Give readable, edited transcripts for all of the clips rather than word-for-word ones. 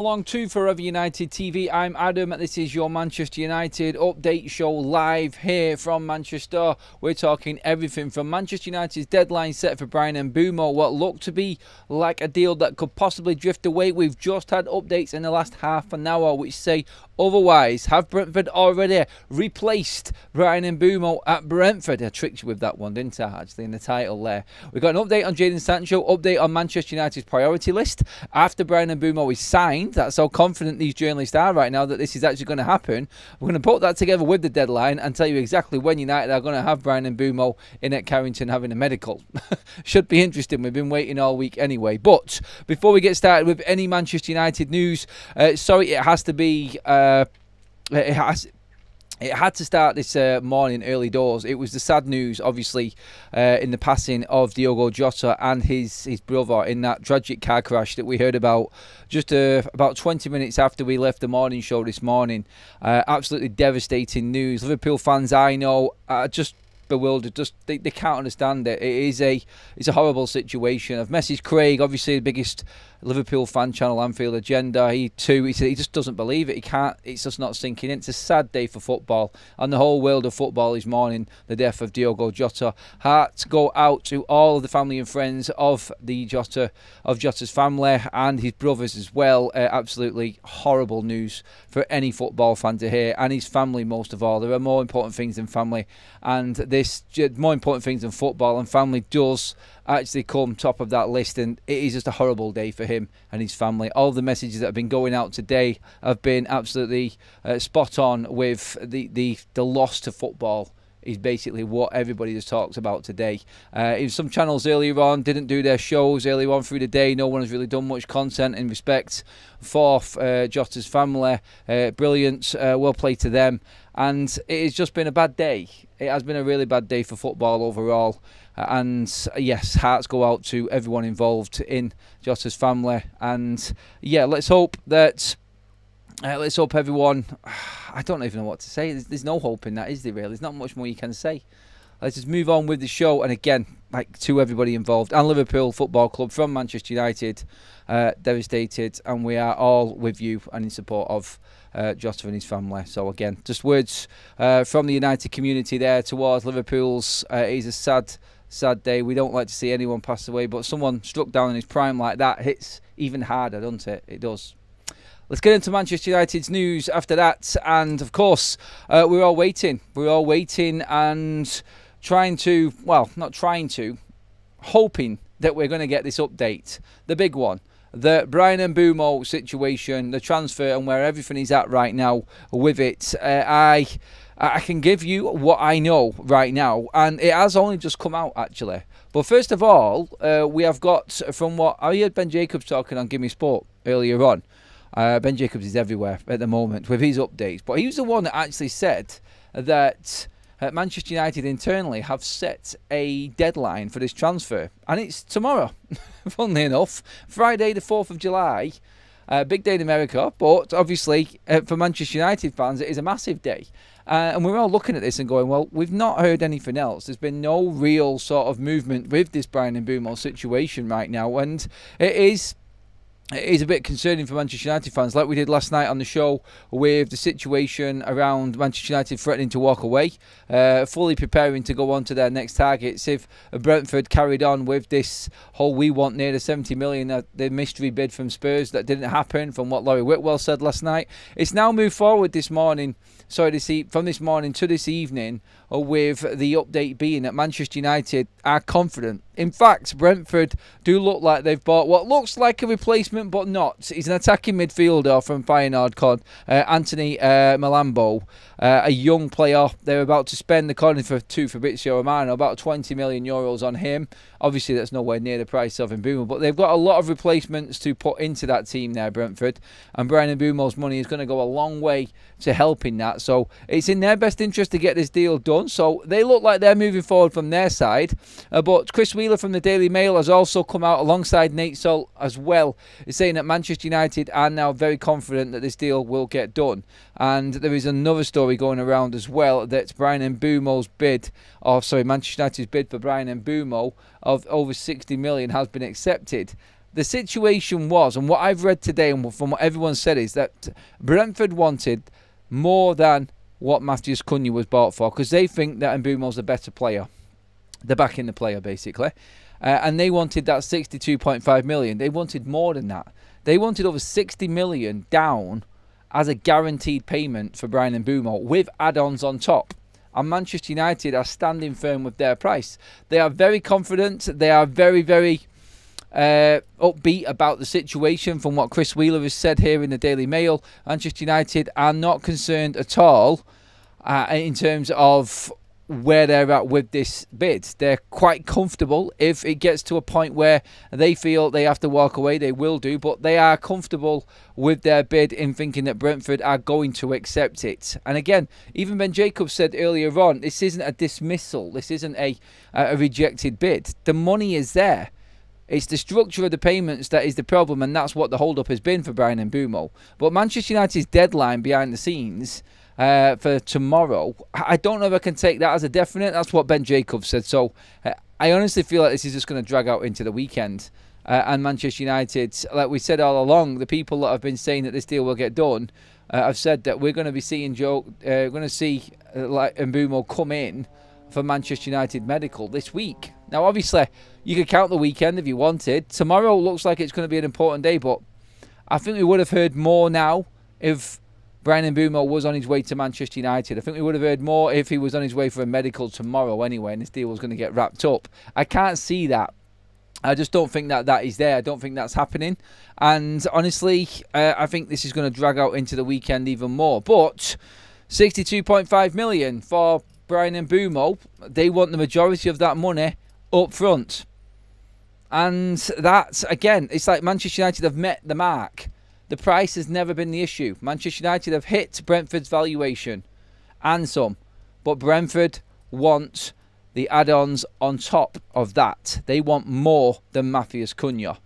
Along to Forever United TV, I'm Adam. This is your Manchester United update show live here from Manchester. We're talking everything from Manchester United's deadline set for BRYAN Mbeumo, what looked to be like a deal that could possibly drift away. We've just had updates in the last half an hour which say otherwise. Have Brentford already replaced BRYAN Mbeumo at Brentford? I tricked you with that one, didn't I, actually, in the title there. We've got an update on Jadon Sancho, update on Manchester United's priority list after BRYAN Mbeumo is signed. That's how confident these journalists are right now that this is actually going to happen. We're going to put that together with the deadline and tell you exactly when United are going to have BRYAN Mbeumo in at Carrington having a medical. Should be interesting. We've been waiting all week anyway. But before we get started with any Manchester United news, sorry, it has to be... It had to start this morning early doors. It was the sad news, obviously, in the passing of Diogo Jotto and his brother in that tragic car crash that we heard about just about 20 minutes after we left the morning show this morning. Absolutely devastating news. Liverpool fans, I know, are just bewildered. Just they can't understand it. It's a horrible situation. I've messaged Craig, obviously the biggest Liverpool fan channel, Anfield Agenda. He said he just doesn't believe it. He can't. It's just not sinking in. It's a sad day for football, and the whole world of football is mourning the death of Diogo Jotto. Hearts go out to all of the family and friends of Jotto's family and his brothers as well. Absolutely horrible news for any football fan to hear, and his family most of all. There are more important things than family, and this more important things than football, and family does actually come top of that list, and it is just a horrible day for him and his family. All the messages that have been going out today have been absolutely spot on with the loss to football is basically what everybody has talked about today. Some channels earlier on didn't do their shows earlier on through the day. No one has really done much content in respect for Jota's family. Brilliant, well played to them. And it has just been a bad day. It has been a really bad day for football overall. And yes, hearts go out to everyone involved in Jota's family. And yeah, let's hope everyone... I don't even know what to say. There's no hope in that, is there really? There's not much more you can say. Let's just move on with the show. And again, like to everybody involved and Liverpool Football Club from Manchester United, devastated. And we are all with you and in support of Jotto and his family. So again, just words from the United community there towards Liverpool's. It is a sad day. We don't like to see anyone pass away, but someone struck down in his prime like that hits even harder, doesn't it? It does. Let's get into Manchester United's news after that. And of course, we're all waiting. We're all waiting and hoping that we're going to get this update. The big one. The BRYAN Mbeumo situation, the transfer and where everything is at right now with it. I can give you what I know right now, and it has only just come out actually. But first of all, we have got from what I heard Ben Jacobs talking on Gimme Sport earlier on. Ben Jacobs is everywhere at the moment with his updates, but he was the one that actually said that Manchester United internally have set a deadline for this transfer, and it's tomorrow. Funnily enough, Friday the 4th of July. Big day in America, but obviously for Manchester United fans it is a massive day. And we're all looking at this and going, well, we've not heard anything else. There's been no real sort of movement with this BRYAN Mbeumo situation right now, and it is a bit concerning for Manchester United fans, like we did last night on the show with the situation around Manchester United threatening to walk away, fully preparing to go on to their next targets. If Brentford carried on with this whole we want near the 70 million, the mystery bid from Spurs that didn't happen, from what Laurie Whitwell said last night, it's now moved forward this morning. From this morning to this evening, with the update being that Manchester United are confident. In fact, Brentford do look like they've bought what looks like a replacement, but not. He's an attacking midfielder from Feyenoord called Anthony Malambo, a young player. They're about to spend, according to Fabrizio Romano, about 20 million euros on him. Obviously, that's nowhere near the price of Mbeumo, but they've got a lot of replacements to put into that team there, Brentford. And BRYAN Mbeumo's money is going to go a long way to helping that. So it's in their best interest to get this deal done. So they look like they're moving forward from their side. But Chris Wheeler from the Daily Mail has also come out alongside Nate Salt as well, saying that Manchester United are now very confident that this deal will get done. And there is another story going around as well that Manchester United's bid for BRYAN Mbeumo of over 60 million has been accepted. the situation was, and what I've read today and from what everyone said, is that Brentford wanted more than what Matheus Cunha was bought for, because they think that Mbeumo's a better player. They're backing the player, basically. And they wanted that 62.5 million. They wanted more than that. They wanted over 60 million down as a guaranteed payment for Bryan Mbeumo, with add-ons on top. And Manchester United are standing firm with their price. They are very confident. They are very, very upbeat about the situation. From what Chris Wheeler has said here in the Daily Mail, Manchester United are not concerned at all in terms of where they're at with this bid. They're quite comfortable. If it gets to a point where they feel they have to walk away, they will do, but they are comfortable with their bid in thinking that Brentford are going to accept it. And again, even Ben Jacobs said earlier on, this isn't a dismissal, this isn't a rejected bid. The money is there. It's the structure of the payments that is the problem, and that's what the hold-up has been for Bryan Mbeumo. But Manchester United's deadline behind the scenes for tomorrow, I don't know if I can take that as a definite. That's what Ben Jacobs said. So I honestly feel like this is just going to drag out into the weekend. And Manchester United, like we said all along, the people that have been saying that this deal will get done, have said that we're going to be seeing like Mbeumo come in for Manchester United medical this week. Now, obviously, you could count the weekend if you wanted. Tomorrow looks like it's going to be an important day, but I think we would have heard more now if Bryan Mbeumo was on his way to Manchester United. I think we would have heard more if he was on his way for a medical tomorrow anyway, and this deal was going to get wrapped up. I can't see that. I just don't think that is there. I don't think that's happening. And honestly, I think this is going to drag out into the weekend even more. But 62.5 million for Bryan Mbeumo, they want the majority of that money up front. And that, again, it's like Manchester United have met the mark. The price has never been the issue. Manchester United have hit Brentford's valuation and some. But Brentford want the add-ons on top of that. They want more than Matheus Cunha.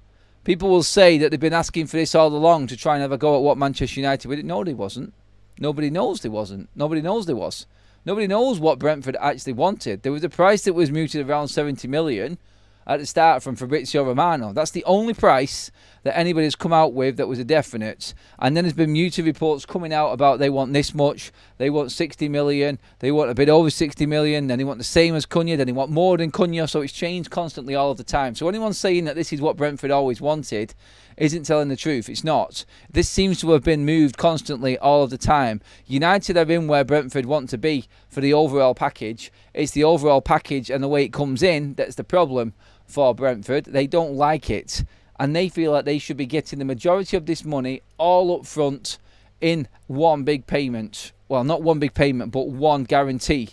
People will say that they've been asking for this all along to try and have a go at what Manchester United... We didn't know they wasn't. Nobody knows they wasn't. Nobody knows they was. Nobody knows what Brentford actually wanted. There was a price that was mooted around 70 million at the start from Fabrizio Romano. That's the only price that anybody's come out with that was a definite. And then there's been muted reports coming out about they want this much, they want 60 million, they want a bit over 60 million, then they want the same as Cunha, then they want more than Cunha. So it's changed constantly all of the time. So anyone saying that this is what Brentford always wanted isn't telling the truth. It's not. This seems to have been moved constantly all of the time. United are in where Brentford want to be for the overall package. It's the overall package and the way it comes in that's the problem for Brentford. They don't like it, and they feel like they should be getting the majority of this money all up front in one big payment. Well, not one big payment, but one guarantee.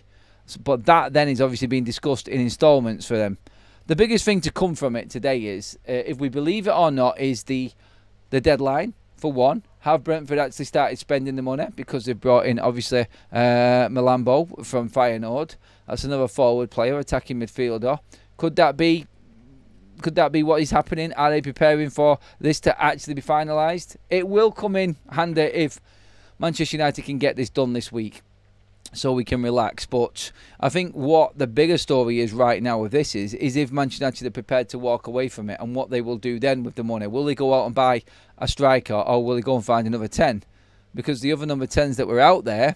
But that then is obviously being discussed in instalments for them. The biggest thing to come from it today is, if we believe it or not, is the deadline, for one. Have Brentford actually started spending the money? Because they've brought in, obviously, Milambo from Feyenoord. That's another forward player, attacking midfielder. Could that be what is happening? Are they preparing for this to actually be finalised? It will come in handy if Manchester United can get this done this week, so we can relax. But I think what the bigger story is right now with this is if Manchester United are prepared to walk away from it, and what they will do then with the money. Will they go out and buy a striker, or will they go and find another 10? Because the other number 10s that were out there,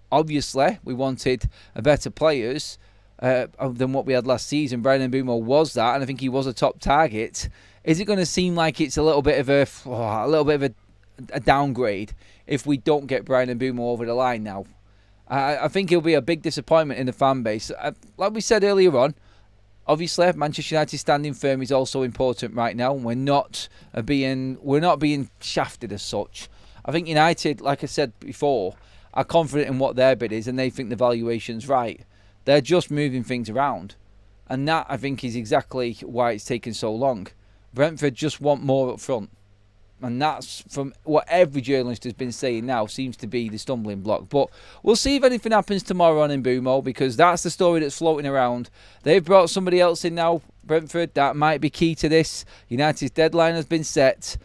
obviously we wanted better players than what we had last season. Bryan Mbeumo was that, and I think he was a top target. Is it going to seem like it's a little bit of a downgrade if we don't get Bryan Mbeumo over the line now? I think it'll be a big disappointment in the fan base. Like we said earlier on, obviously Manchester United standing firm is also important right now. We're not being shafted as such. I think United, like I said before, are confident in what their bid is, and they think the valuation's right. They're just moving things around, and that, I think, is exactly why it's taken so long. Brentford just want more up front, and that's, from what every journalist has been saying now, seems to be the stumbling block. But we'll see if anything happens tomorrow on Mbeumo, because that's the story that's floating around. They've brought somebody else in now, Brentford, that might be key to this. United's deadline has been set,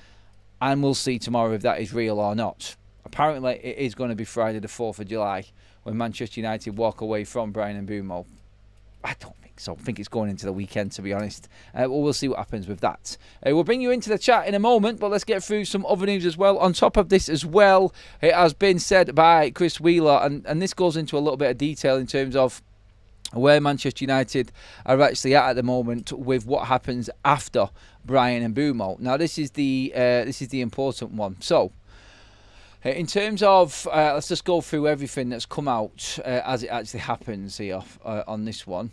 and we'll see tomorrow if that is real or not. Apparently, it is going to be Friday the 4th of July when Manchester United walk away from Bryan Mbeumo. I don't think so. I think it's going into the weekend, to be honest. We'll see what happens with that. We'll bring you into the chat in a moment, but let's get through some other news as well. On top of this as well, it has been said by Chris Wheeler, and this goes into a little bit of detail in terms of where Manchester United are actually at the moment with what happens after BRYAN and Mbeumo. Now, this is the important one. So, in terms of, let's just go through everything that's come out as it actually happens here on this one.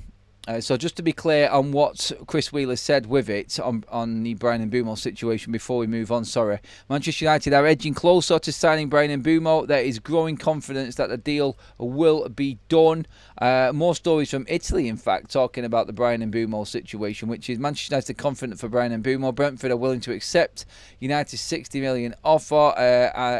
So just to be clear on what Chris Wheeler said with it on the BRYAN and Mbeumo situation before we move on, Manchester United are edging closer to signing BRYAN and Mbeumo. There is growing confidence that the deal will be done. More stories from Italy, in fact, talking about the BRYAN and Mbeumo situation, which is Manchester United confident for BRYAN and Mbeumo. Brentford are willing to accept United's 60 million offer.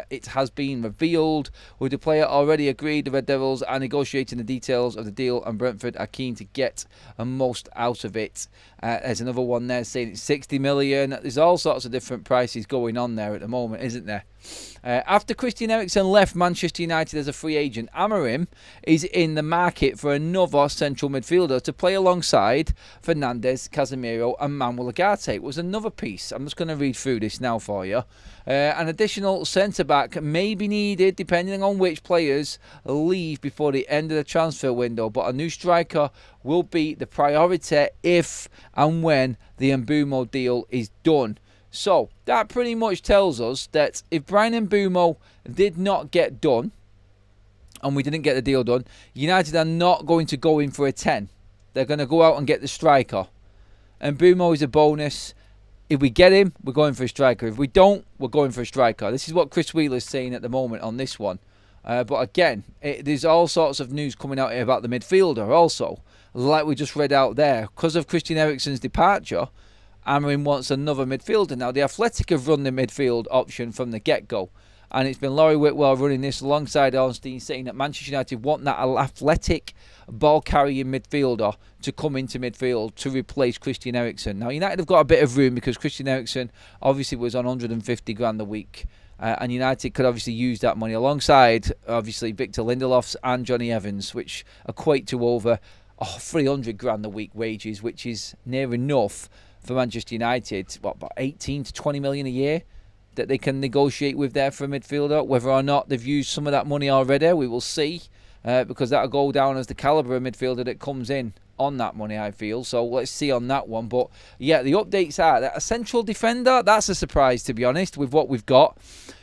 It has been revealed. With the player already agreed, the Red Devils are negotiating the details of the deal, and Brentford are keen to get most out of it. There's another one there saying it's 60 million. There's all sorts of different prices going on there at the moment, isn't there? After Christian Eriksen left Manchester United as a free agent, Amorim is in the market for another central midfielder to play alongside Fernandes, Casemiro and Manuel Ugarte. It was another piece. I'm just going to read through this now for you. An additional centre-back may be needed depending on which players leave before the end of the transfer window, but a new striker will be the priority if and when the Mbeumo deal is done. So, that pretty much tells us that if BRYAN and Mbeumo did not get done, and we didn't get the deal done, United are not going to go in for a 10. They're going to go out and get the striker. And Mbeumo is a bonus. If we get him, we're going for a striker. If we don't, we're going for a striker. This is what Chris Wheeler is saying at the moment on this one. But again, there's all sorts of news coming out here about the midfielder also. Like we just read out there. Because of Christian Eriksen's departure, Amorim wants another midfielder. Now, the Athletic have run the midfield option from the get-go. And it's been Laurie Whitwell running this alongside Ornstein, saying that Manchester United want that athletic, ball-carrying midfielder to come into midfield to replace Christian Eriksen. Now, United have got a bit of room because Christian Eriksen obviously was on 150 grand a week. And United could obviously use that money alongside, obviously, Victor Lindelof's and Johnny Evans, which equate to over 300 grand a week wages, which is near enough for Manchester United, about 18 to 20 million a year that they can negotiate with there for a midfielder. Whether or not they've used some of that money already, we will see, because that'll go down as the calibre of midfielder that comes in on that money, I feel. So let's see on that one. But yeah, the updates are that a central defender, that's a surprise, to be honest, with what we've got.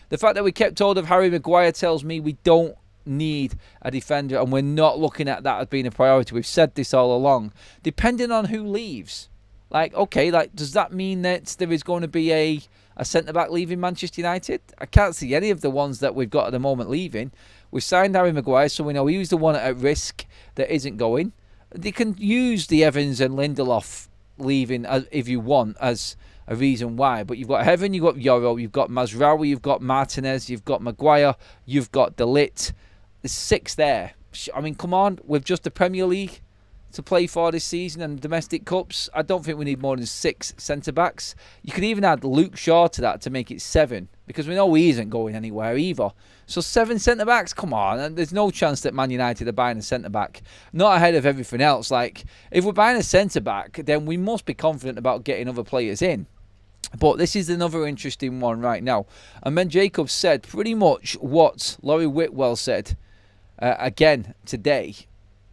The fact that we kept hold of Harry Maguire tells me we don't need a defender, and we're not looking at that as being a priority. We've said this all along. Depending on who leaves. Does that mean that there is going to be a centre-back leaving Manchester United? I can't see any of the ones that we've got at the moment leaving. We've signed Harry Maguire, so we know he's the one at risk that isn't going. They can use the Evans and Lindelof leaving if you want as a reason why. But you've got Heaven, you've got Yoro, you've got Mazraoui, you've got Martinez, you've got Maguire, you've got De Ligt. There's 6 there. I mean, come on, with just the Premier League to play for this season and domestic cups, I don't think we need more than 6 centre-backs. You could even add Luke Shaw to that to make it 7, because we know he isn't going anywhere either. So 7 centre-backs, come on. And there's no chance that Man United are buying a centre-back. Not ahead of everything else. Like, if we're buying a centre-back, then we must be confident about getting other players in. But this is another interesting one right now. And Ben Jacobs said pretty much what Laurie Whitwell said again today.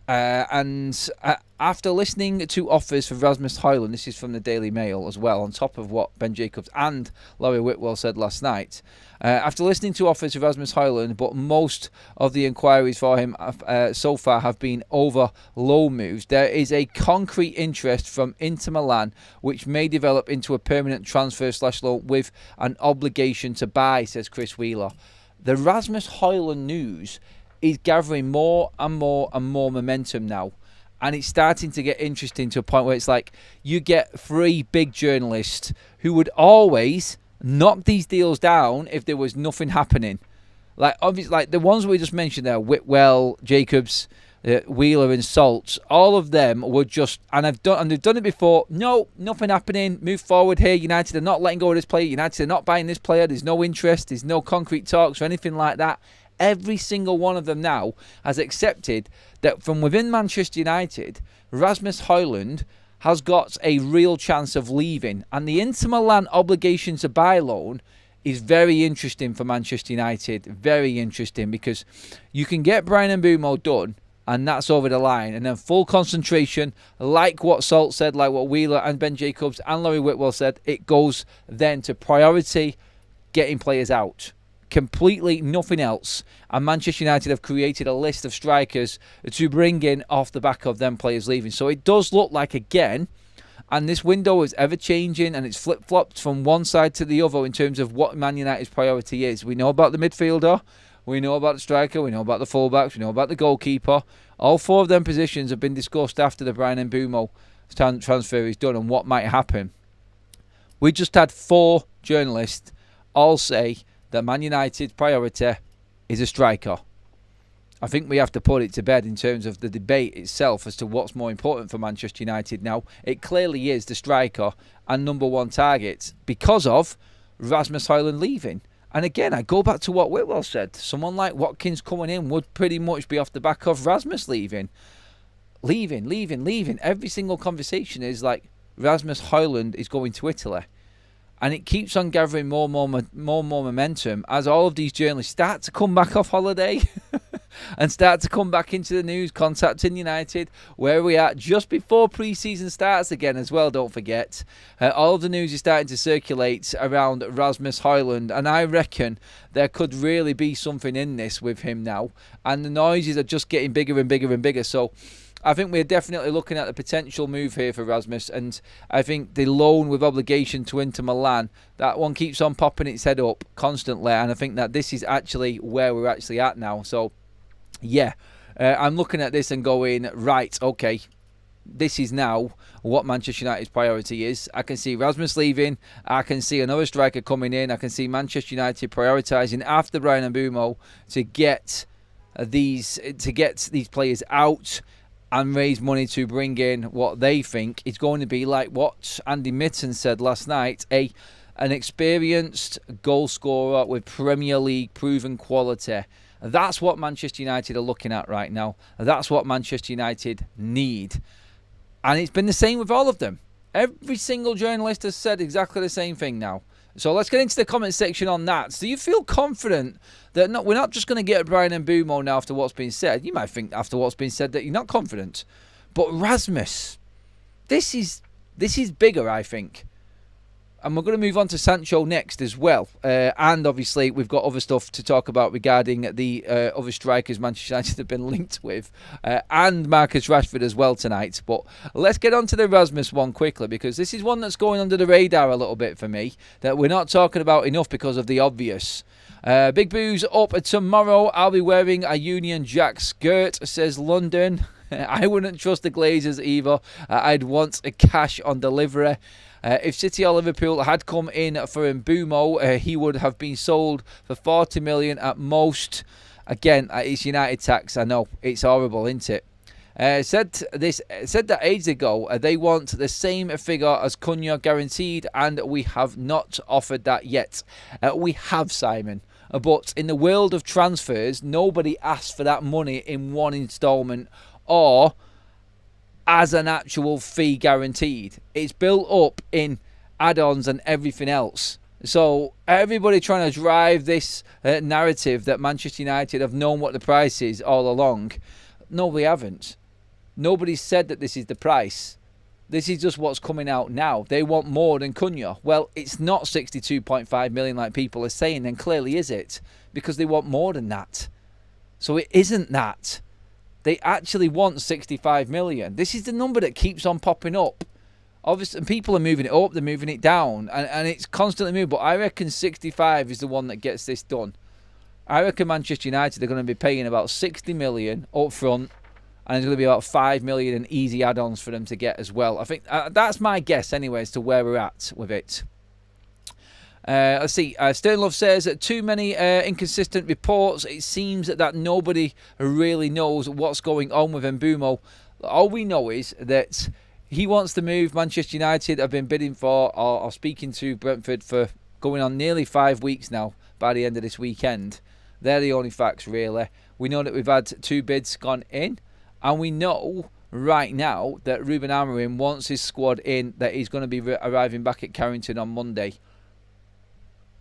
After listening to offers for Rasmus Hojlund, this is from the Daily Mail as well, on top of what Ben Jacobs and Laurie Whitwell said last night. After listening to offers for Rasmus Hojlund, but most of the inquiries for him so far have been over low moves, there is a concrete interest from Inter Milan, which may develop into a permanent transfer/loan with an obligation to buy, says Chris Wheeler. The Rasmus Hojlund news is gathering more and more and more momentum now. And it's starting to get interesting to a point where it's like you get 3 big journalists who would always knock these deals down if there was nothing happening. Like, obviously, like the ones we just mentioned there, Whitwell, Jacobs, Wheeler and Salt, all of them were just, and they've done it before. No, nothing happening. Move forward here. United are not letting go of this player. United are not buying this player. There's no interest. There's no concrete talks or anything like that. every single one of them now has accepted that from within Manchester United, Rasmus Hojlund has got a real chance of leaving. And the Inter Milan obligation to buy loan is very interesting for Manchester United. Very interesting, because you can get BRYAN Mbeumo done, and that's over the line. And then full concentration, like what Salt said, like what Wheeler and Ben Jacobs and Laurie Whitwell said, it goes then to priority getting players out. Completely nothing else. And Manchester United have created a list of strikers to bring in off the back of them players leaving. So it does look like, again, and this window is ever changing and it's flip-flopped from one side to the other in terms of what Man United's priority is. We know about the midfielder, we know about the striker, we know about the fullbacks, we know about the goalkeeper. All four of them positions have been discussed after the BRYAN Mbeumo transfer is done and what might happen. We just had 4 journalists all say that Man United's priority is a striker. I think we have to put it to bed in terms of the debate itself as to what's more important for Manchester United now. It clearly is the striker and number one target because of Rasmus Hojlund leaving. And again, I go back to what Whitwell said. Someone like Watkins coming in would pretty much be off the back of Rasmus leaving. Leaving. Every single conversation is like Rasmus Hojlund is going to Italy. And it keeps on gathering more and more momentum as all of these journalists start to come back off holiday and start to come back into the news, contacting United, where we are just before pre-season starts again as well, don't forget. All of the news is starting to circulate around Rasmus Hojlund, and I reckon there could really be something in this with him now. And the noises are just getting bigger and bigger and bigger, so I think we're definitely looking at the potential move here for Rasmus, and I think the loan with obligation to Inter Milan, that one keeps on popping its head up constantly, and I think that this is actually where we're actually at now. So, yeah, I'm looking at this and going, right, okay, this is now what Manchester United's priority is. I can see Rasmus leaving, I can see another striker coming in, I can see Manchester United prioritising after BRYAN Mbeumo to get these players out and raise money to bring in what they think is going to be, like what Andy Mitten said last night, an experienced goal scorer with Premier League proven quality. That's what Manchester United are looking at right now. That's what Manchester United need. And it's been the same with all of them. Every single journalist has said exactly the same thing now. So let's get into the comment section on that. So do you feel confident that we're not just going to get BRYAN Mbeumo now after what's been said? You might think after what's been said that you're not confident. But Rasmus, this is bigger, I think. And we're going to move on to Sancho next as well. And obviously, we've got other stuff to talk about regarding the other strikers Manchester United have been linked with. And Marcus Rashford as well tonight. But let's get on to the Rasmus one quickly, because this is one that's going under the radar a little bit for me, that we're not talking about enough because of the obvious. Big Boo's up tomorrow. I'll be wearing a Union Jack skirt, says London. I wouldn't trust the Glazers either. I'd want a cash on delivery. If City or Liverpool had come in for Mbeumo, he would have been sold for 40 million at most. Again, it's United tax. I know, it's horrible, isn't it? Said that ages ago. They want the same figure as Cunha guaranteed, and we have not offered that yet. We have, Simon. But in the world of transfers, nobody asks for that money in one instalment or as an actual fee guaranteed. It's built up in add-ons and everything else. So everybody trying to drive this narrative that Manchester United have known what the price is all along. No, we haven't. Nobody's said that this is the price. This is just what's coming out now. They want more than Cunha. Well, it's not 62.5 million like people are saying, then clearly is it? Because they want more than that. So it isn't that. They actually want 65 million. This is the number that keeps on popping up. Obviously, people are moving it up, they're moving it down, and it's constantly moving. But I reckon 65 is the one that gets this done. I reckon Manchester United are going to be paying about 60 million up front, and there's going to be about 5 million in easy add-ons for them to get as well. I think that's my guess anyway as to where we're at with it. Let's see. Sternlove says that too many inconsistent reports. It seems that nobody really knows what's going on with Mbeumo. All we know is that he wants to move. Manchester United have been bidding for or speaking to Brentford for going on nearly 5 weeks now by the end of this weekend. They're the only facts, really. We know that we've had 2 bids gone in, and we know right now that Ruben Amorim wants his squad in, that he's going to be arriving back at Carrington on Monday.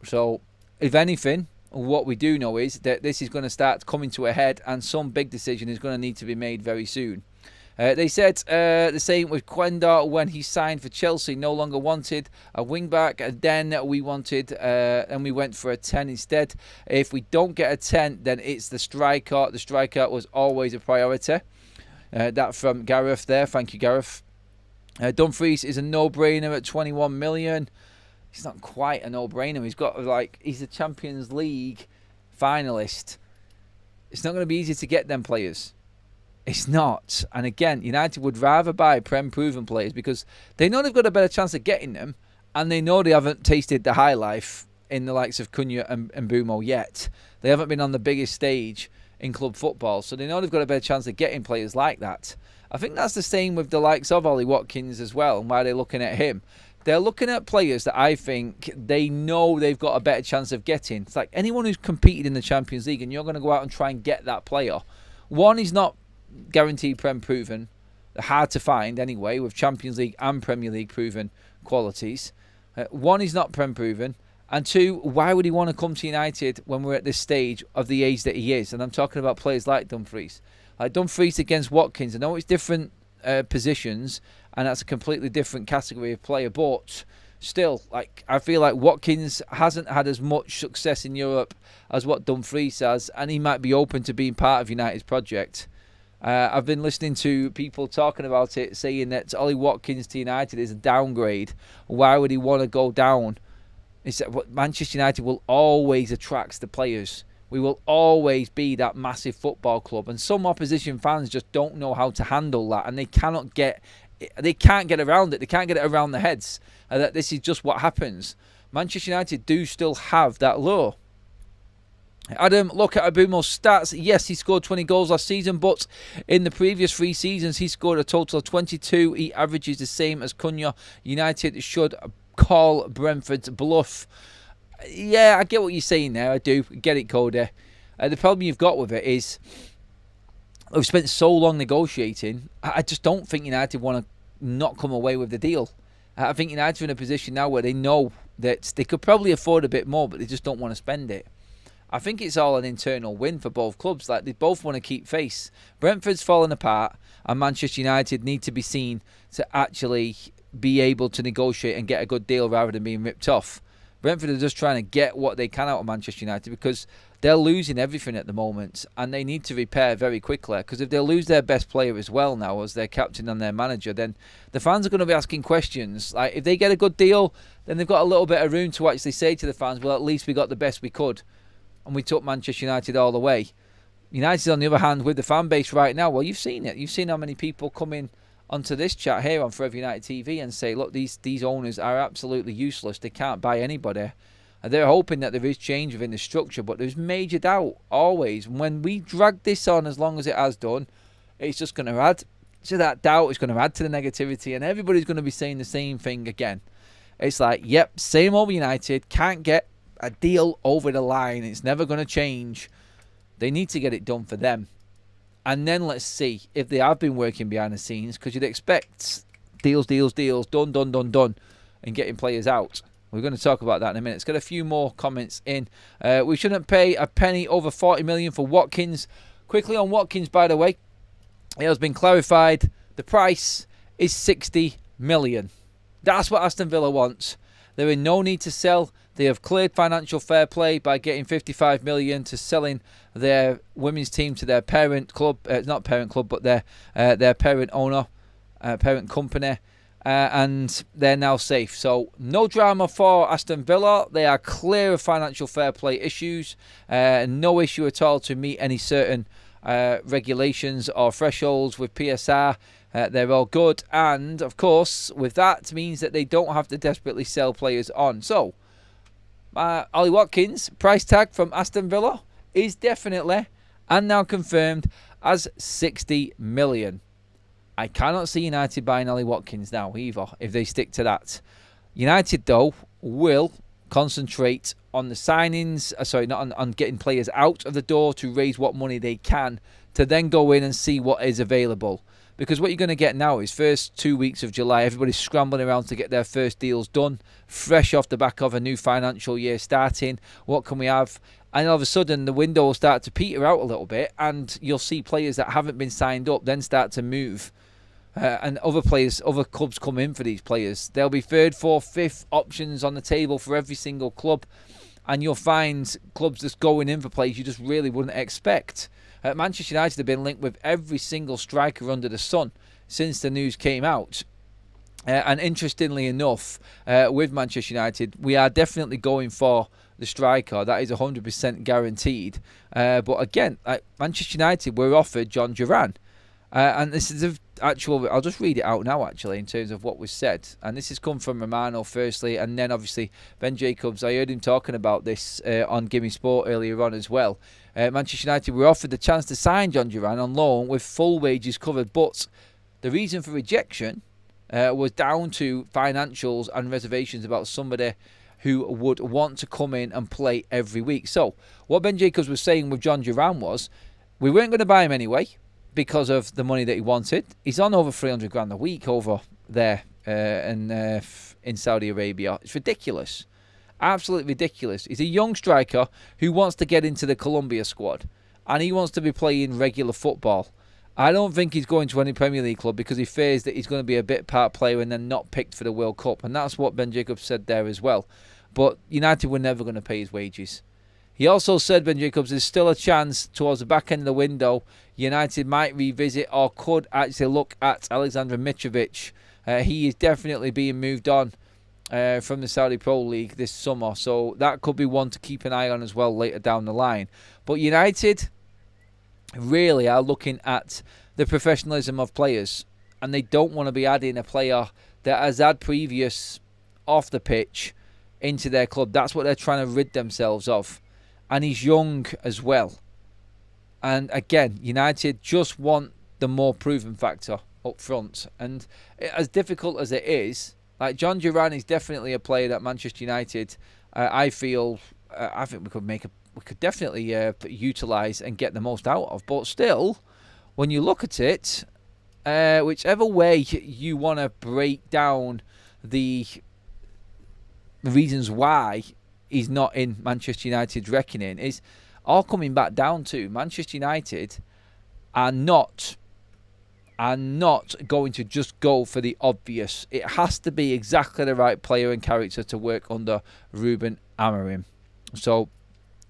So, if anything, what we do know is that this is going to start coming to a head, and some big decision is going to need to be made very soon. They said the same with Quenda when he signed for Chelsea. No longer wanted a wing-back. And then we wanted, and we went for a 10 instead. If we don't get a 10, then it's the striker. The striker was always a priority. That from Gareth there. Thank you, Gareth. Dumfries is a no-brainer at 21 million. He's not quite a no-brainer. He's a Champions League finalist. It's not going to be easy to get them players. It's not. And again, United would rather buy Prem-proven players because they know they've got a better chance of getting them, and they know they haven't tasted the high life in the likes of Cunha and Mbeumo yet. They haven't been on the biggest stage in club football, so they know they've got a better chance of getting players like that. I think that's the same with the likes of Ollie Watkins as well, and why they're looking at him. They're looking at players that I think they know they've got a better chance of getting. It's like anyone who's competed in the Champions League and you're going to go out and try and get that player. One, he's not guaranteed Prem proven. They're hard to find anyway, with Champions League and Premier League proven qualities. One, he's not Prem proven. And 2, why would he want to come to United when we're at this stage of the age that he is? And I'm talking about players like Dumfries. Like Dumfries against Watkins. I know it's different positions, and that's a completely different category of player, but still, I feel like Watkins hasn't had as much success in Europe as what Dumfries has, and he might be open to being part of United's project. I've been listening to people talking about it, saying that Ollie Watkins to United is a downgrade. Why would he want to go down? It's that Manchester United will always attract the players. We will always be that massive football club, and some opposition fans just don't know how to handle that, and they can't get around it. They can't get it around their heads that this is just what happens. Manchester United do still have that lure. Adam, look at Mbeumo's stats. Yes, he scored 20 goals last season, but in the previous 3 seasons, he scored a total of 22. He averages the same as Cunha. United should call Brentford's bluff. Yeah, I get what you're saying there. I do get it, Cody. The problem you've got with it is we've spent so long negotiating. I just don't think United want to not come away with the deal. I think United are in a position now where they know that they could probably afford a bit more, but they just don't want to spend it. I think it's all an internal win for both clubs. Like, they both want to keep face. Brentford's falling apart, and Manchester United need to be seen to actually be able to negotiate and get a good deal rather than being ripped off. Brentford are just trying to get what they can out of Manchester United because they're losing everything at the moment, and they need to repair very quickly, because if they lose their best player as well now as their captain and their manager, then the fans are going to be asking questions. Like, if they get a good deal, then they've got a little bit of room to actually say to the fans, well, at least we got the best we could, and we took Manchester United all the way. United, on the other hand, with the fan base right now, well, you've seen it. You've seen how many people come in onto this chat here on Forever United TV and say, look, these owners are absolutely useless. They can't buy anybody. And they're hoping that there is change within the structure, but there's major doubt always. When we drag this on as long as it has done, it's just going to add to that doubt. It's going to add to the negativity, and everybody's going to be saying the same thing again. It's like, yep, same old United, can't get a deal over the line. It's never going to change. They need to get it done for them. And then let's see if they have been working behind the scenes, because you'd expect deals, done, and getting players out. We're going to talk about that in a minute. Let's get a few more comments in. We shouldn't pay a penny over 40 million for Watkins. Quickly on Watkins, by the way, it has been clarified. The price is 60 million. That's what Aston Villa wants. They're in no need to sell. They have cleared financial fair play by getting 55 million to selling their women's team to their parent club. Not parent club, but their parent owner, parent company. And they're now safe. So no drama for Aston Villa. They are clear of financial fair play issues. No issue at all to meet any certain regulations or thresholds with PSR. They're all good. And, of course, with that means that they don't have to desperately sell players on. So, Ollie Watkins, price tag from Aston Villa is definitely and now confirmed as 60 million. I cannot see United buying Ollie Watkins now either, if they stick to that. United, though, will concentrate on the signings, not on getting players out of the door to raise what money they can, to then go in and see what is available. Because what you're going to get now is first 2 weeks of July, everybody's scrambling around to get their first deals done, fresh off the back of a new financial year starting. What can we have? And all of a sudden, the window will start to peter out a little bit, and you'll see players that haven't been signed up then start to move. And other clubs come in for these players. There'll be third, fourth, fifth options on the table for every single club. And you'll find clubs just going in for players you just really wouldn't expect. Manchester United have been linked with every single striker under the sun since the news came out. And interestingly enough, with Manchester United, we are definitely going for the striker. That is 100% guaranteed. But again, Manchester United were offered John Duran. And this is actual, I'll just read it out now actually in terms of what was said. And this has come from Romano firstly, and then obviously Ben Jacobs. I heard him talking about this on Gimme Sport earlier on as well. Manchester United were offered the chance to sign John Duran on loan with full wages covered, but the reason for rejection was down to financials and reservations about somebody who would want to come in and play every week. So what Ben Jacobs was saying with John Duran was, we weren't going to buy him anyway because of the money that he wanted. He's on over 300 grand a week over there in Saudi Arabia. It's ridiculous. Absolutely ridiculous. He's a young striker who wants to get into the Colombia squad, and he wants to be playing regular football. I don't think he's going to any Premier League club because he fears that he's going to be a bit part player and then not picked for the World Cup. And that's what Ben Jacobs said there as well. But United were never going to pay his wages. He also said, Ben Jacobs, there's still a chance towards the back end of the window United might revisit or could actually look at Alexander Mitrovic. He is definitely being moved on from the Saudi Pro League this summer. So that could be one to keep an eye on as well later down the line. But United really are looking at the professionalism of players, and they don't want to be adding a player that has had previous off the pitch into their club. That's what they're trying to rid themselves of. And he's young as well. And again, United just want the more proven factor up front. And as difficult as it is, like John Duran is definitely a player that Manchester United, I think we could definitely utilise and get the most out of. But still, when you look at it, whichever way you want to break down the reasons why he's not in Manchester United's reckoning, is all coming back down to Manchester United are not going to just go for the obvious. It has to be exactly the right player and character to work under Ruben Amorim. So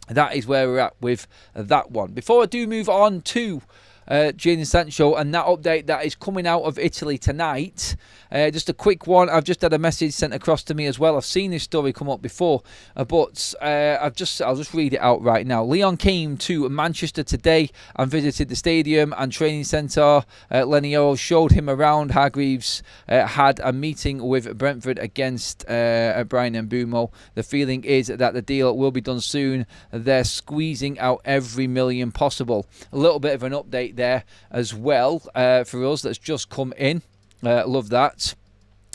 that is where we're at with that one. Before I do move on to Jadon Sancho and that update that is coming out of Italy tonight, just a quick one. I've just had a message sent across to me as well. I've seen this story come up before, but I'll just read it out right now. Leon came to Manchester today and visited the stadium and training centre. Leniero showed him around. Hargreaves had a meeting with Brentford against BRYAN and Mbeumo. The feeling is that the deal will be done soon. They're squeezing out every million possible. A little bit of an update there as well for us that's just come in. Love that.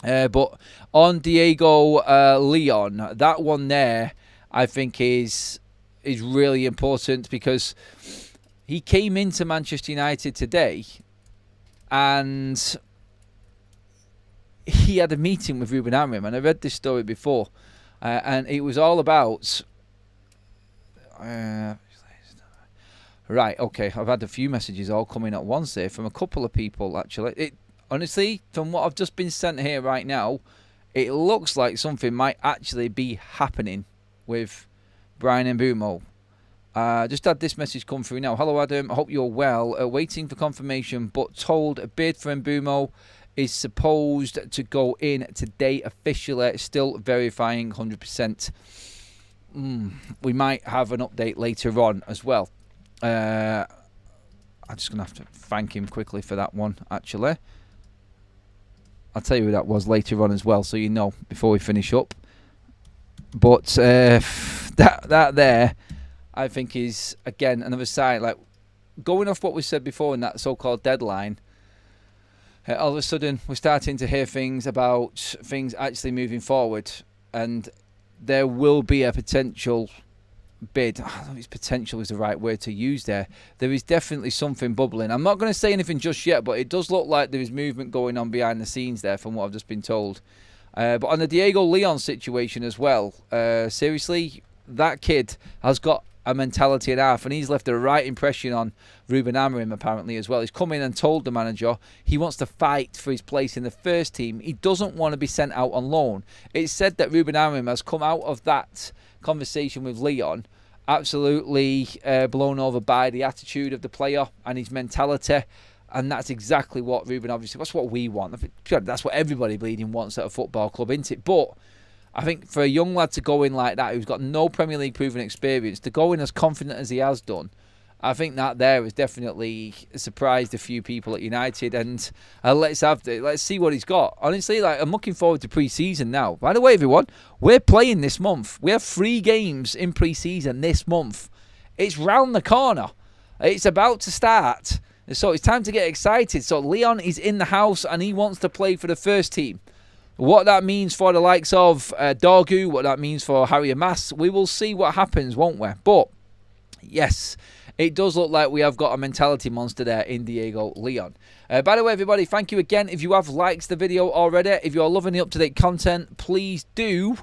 But on Diego Leon, that one there I think is really important, because he came into Manchester United today and he had a meeting with Ruben Amorim, and I read this story before, and it was all about right, okay, I've had a few messages all coming at once here from a couple of people, actually. Honestly, from what I've just been sent here right now, it looks like something might actually be happening with BRYAN and Mbeumo. Just had this message come through now. Hello, Adam. I hope you're well. Waiting for confirmation, but told a bid for Mbeumo is supposed to go in today officially. Still verifying 100%. We might have an update later on as well. I'm just going to have to thank him quickly for that one, actually. I'll tell you who that was later on as well, so you know before we finish up. But that there, I think, is, again, another sign. Like, going off what we said before in that so-called deadline, all of a sudden we're starting to hear things about things actually moving forward. And there will be a potential bid. I don't know if potential is the right word to use there. There is definitely something bubbling. I'm not going to say anything just yet, but it does look like there is movement going on behind the scenes there from what I've just been told. But on the Diego Leon situation as well, seriously, that kid has got a mentality and half, and he's left a right impression on Ruben Amorim apparently as well. He's come in and told the manager he wants to fight for his place in the first team. He doesn't want to be sent out on loan. It's said that Ruben Amorim has come out of that conversation with Leon absolutely blown over by the attitude of the player and his mentality, and that's exactly what Ruben, obviously, that's what we want. That's what everybody bleeding wants at a football club, isn't it? But I think for a young lad to go in like that, who's got no Premier League proven experience, to go in as confident as he has done, I think that there has definitely surprised a few people at United. And let's see what he's got. Honestly, I'm looking forward to pre-season now. By the way, everyone, we're playing this month. We have 3 games in pre-season this month. It's round the corner. It's about to start. So it's time to get excited. So Leon is in the house and he wants to play for the first team. What that means for the likes of Dorgu, what that means for Harry Mas, we will see what happens, won't we? But yes, it does look like we have got a mentality monster there in Diego Leon. By the way, everybody, thank you again. If you have liked the video already, if you're loving the up-to-date content, please do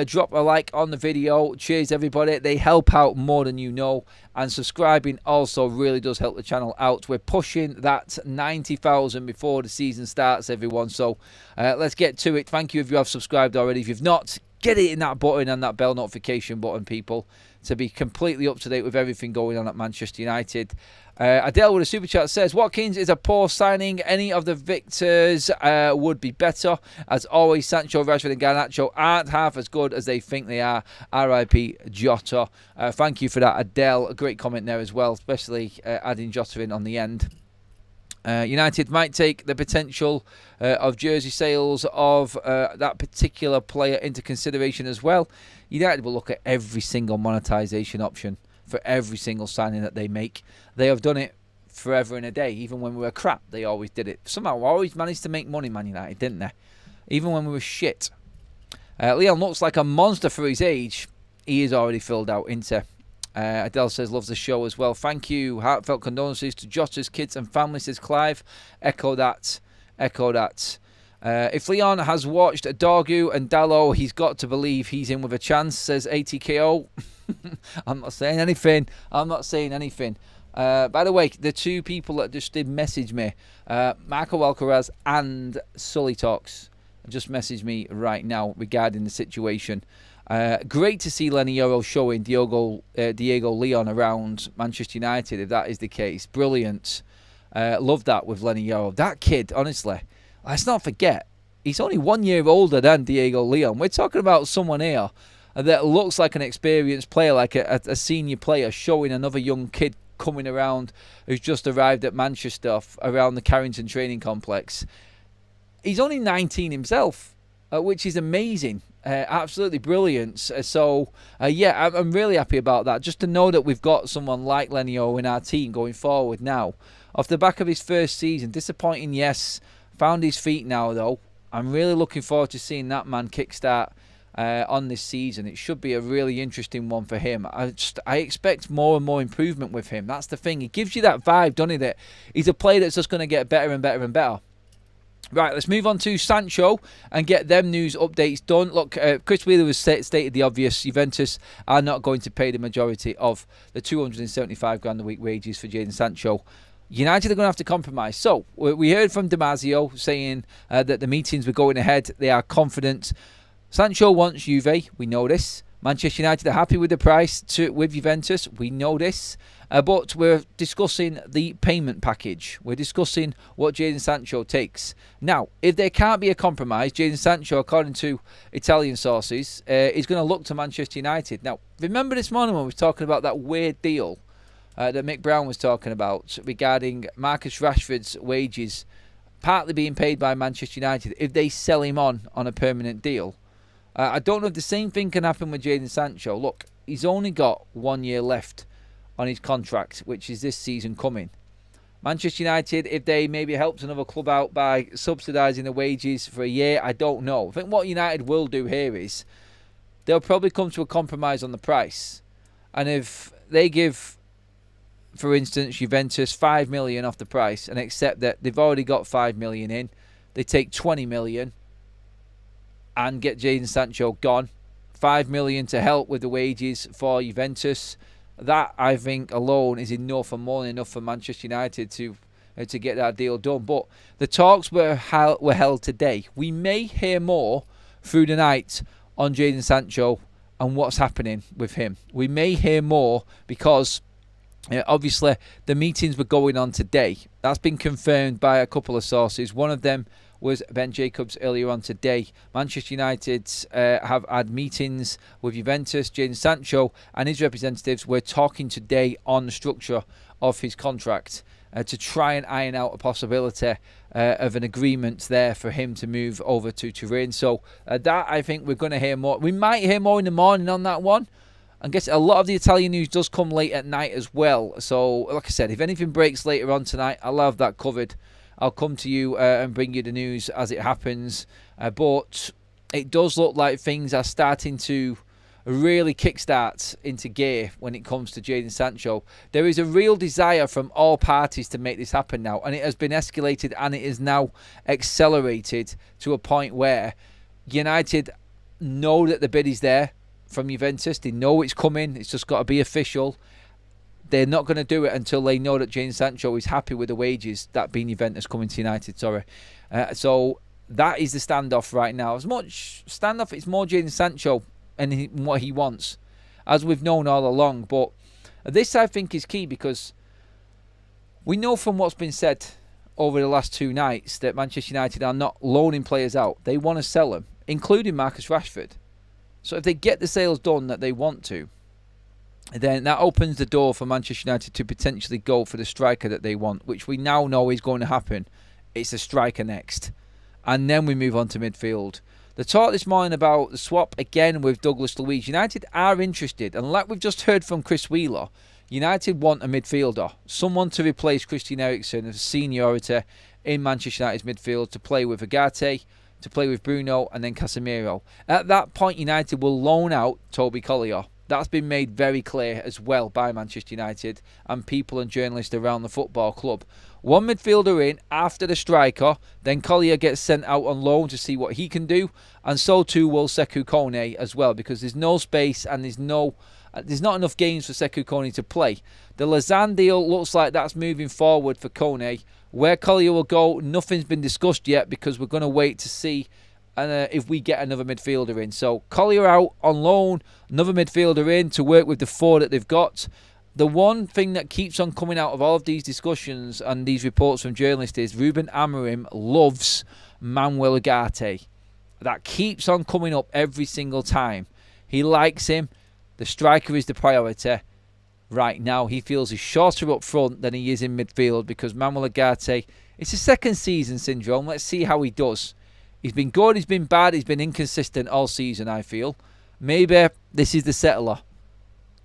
drop a like on the video. Cheers, everybody. They help out more than you know. And subscribing also really does help the channel out. We're pushing that 90,000 before the season starts, everyone. So let's get to it. Thank you if you have subscribed already. If you've not, get it in that button and that bell notification button, people, to be completely up to date with everything going on at Manchester United. Adele with a super chat says, Watkins is a poor signing. Any of the victors would be better. As always, Sancho, Rashford and Garnacho aren't half as good as they think they are. R.I.P. Jotto. Thank you for that, Adele. A great comment there as well, especially adding Jotto in on the end. United might take the potential of jersey sales of that particular player into consideration as well. United will look at every single monetisation option for every single signing that they make. They have done it forever and a day. Even when we were crap, they always did it. Somehow, always managed to make money, Man United, didn't they? Even when we were shit. Leon looks like a monster for his age. He is already filled out, isn't he? Adele says, loves the show as well. Thank you. Heartfelt condolences to Jotto's kids and family, says Clive. Echo that. Echo that. If Leon has watched Dorgu and Dalot, he's got to believe he's in with a chance, says ATKO. I'm not saying anything. I'm not saying anything. By the way, the 2 people that just did message me, Marco Alcaraz and Sully Talks, just messaged me right now regarding the situation. Great to see Lenny Yoro showing Diego Leon around Manchester United, if that is the case. Brilliant. Love that with Lenny Yoro. That kid, honestly, let's not forget, he's only 1 year older than Diego Leon. We're talking about someone here that looks like an experienced player, like a senior player, showing another young kid coming around who's just arrived at Manchester around the Carrington training complex. He's only 19 himself, which is amazing. Absolutely brilliant. Yeah, I'm really happy about that. Just to know that we've got someone like Lenio in our team going forward now. Off the back of his first season, disappointing, yes. Found his feet now, though. I'm really looking forward to seeing that man kickstart on this season. It should be a really interesting one for him. I expect more and more improvement with him. That's the thing. He gives you that vibe, doesn't he? That he's a player that's just going to get better and better and better. Right, let's move on to Sancho and get them news updates done. Look, Chris Wheeler has stated the obvious. Juventus are not going to pay the majority of the 275 grand a week wages for Jadon Sancho. United are going to have to compromise. So, we heard from Damasio saying that the meetings were going ahead. They are confident. Sancho wants Juve. We know this. Manchester United are happy with the price with Juventus. We know this. But we're discussing the payment package. We're discussing what Jadon Sancho takes. Now, if there can't be a compromise, Jadon Sancho, according to Italian sources, is going to look to Manchester United. Now, remember this morning when we were talking about that weird deal that Mick Brown was talking about regarding Marcus Rashford's wages partly being paid by Manchester United if they sell him on a permanent deal. I don't know if the same thing can happen with Jadon Sancho. Look, he's only got 1 year left on his contract, which is this season coming. Manchester United, if they maybe helped another club out by subsidising the wages for a year, I don't know. I think what United will do here is they'll probably come to a compromise on the price. And if they give, for instance, Juventus 5 million off the price and accept that they've already got 5 million in, they take 20 million and get Jadon Sancho gone. 5 million to help with the wages for Juventus. That, I think, alone is enough and more than enough for Manchester United to get that deal done. But the talks were held today. We may hear more through the night on Jadon Sancho and what's happening with him. We may hear more because obviously the meetings were going on today. That's been confirmed by a couple of sources. One of them was Ben Jacobs earlier on today. Manchester United have had meetings with Juventus. Jadon Sancho and his representatives were talking today on the structure of his contract to try and iron out a possibility of an agreement there for him to move over to Turin. So that, I think, we're going to hear more. We might hear more in the morning on that one. I guess a lot of the Italian news does come late at night as well. So, like I said, if anything breaks later on tonight, I'll have that covered. I'll come to you and bring you the news as it happens. But it does look like things are starting to really kickstart into gear when it comes to Jadon Sancho. There is a real desire from all parties to make this happen now, and it has been escalated and it is now accelerated to a point where United know that the bid is there from Juventus. They know it's coming. It's just got to be official. They're not going to do it until they know that Jadon Sancho is happy with the wages, that being Juventus coming to United, so that is the standoff right now. As much standoff, it's more Jadon Sancho and what he wants, as we've known all along. But this, I think, is key because we know from what's been said over the last 2 nights that Manchester United are not loaning players out. They want to sell them, including Marcus Rashford. So if they get the sales done that they want to, then that opens the door for Manchester United to potentially go for the striker that they want, which we now know is going to happen. It's a striker next. And then we move on to midfield. The talk this morning about the swap again with Douglas Luiz. United are interested. And like we've just heard from Chris Wheeler, United want a midfielder. Someone to replace Christian Eriksen of seniority in Manchester United's midfield, to play with Agate, to play with Bruno and then Casemiro. At that point, United will loan out Toby Collier. That's been made very clear as well by Manchester United and people and journalists around the football club. One midfielder in after the striker, then Collier gets sent out on loan to see what he can do, and so too will Sekou Kone as well, because there's no space and there's not enough games for Sekou Kone to play. The Lausanne deal looks like that's moving forward for Kone. Where Collier will go, nothing's been discussed yet because we're going to wait to see if we get another midfielder in. So Collier out on loan, another midfielder in to work with the 4 that they've got. The one thing that keeps on coming out of all of these discussions and these reports from journalists is Ruben Amorim loves Manuel Ugarte. That keeps on coming up every single time. He likes him. The striker is the priority. Right now, he feels he's shorter up front than he is in midfield because Manuel Ugarte, it's a second season syndrome. Let's see how he does. He's been good, he's been bad, he's been inconsistent all season, I feel. Maybe this is the settler.